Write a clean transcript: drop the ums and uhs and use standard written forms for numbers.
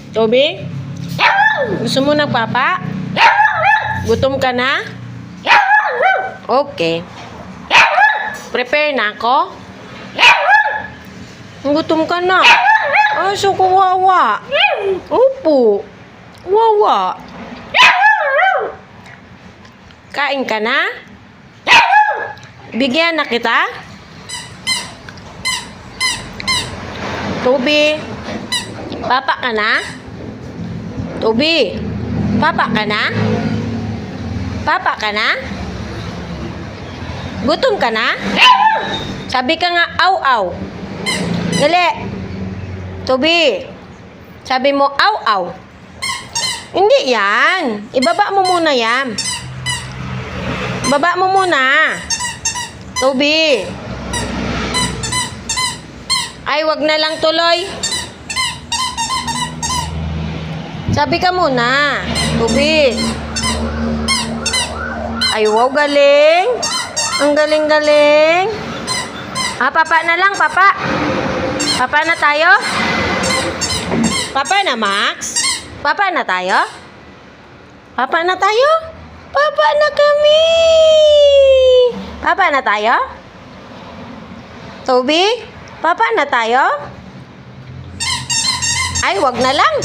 Toby? Gusto mo ng papa? Gutom ka na? Okay. Prepare na ako? Gutom ka na? Ay, so kawawa. Opo. Wawa. Kain ka na? Bigyan na kita? Toby? Papa ka na? Toby? Papa ka na? Papa ka na? Gutom ka na? Sabi ka nga, aw-aw. Dali. Toby. Sabi mo, aw-aw. Hindi yan. Ibaba mo muna yan. Baba mo muna. Toby. Ay, wag na lang tuloy. Sabi ka muna. Toby. Ay, wow, galing. Ang galing-galing. Papa na lang, papa. Papa na tayo? Papa na, Max? Papa na tayo? Papa na tayo? Papa na kami! Papa na tayo? Toby? Papa na tayo? Ay, wag na lang.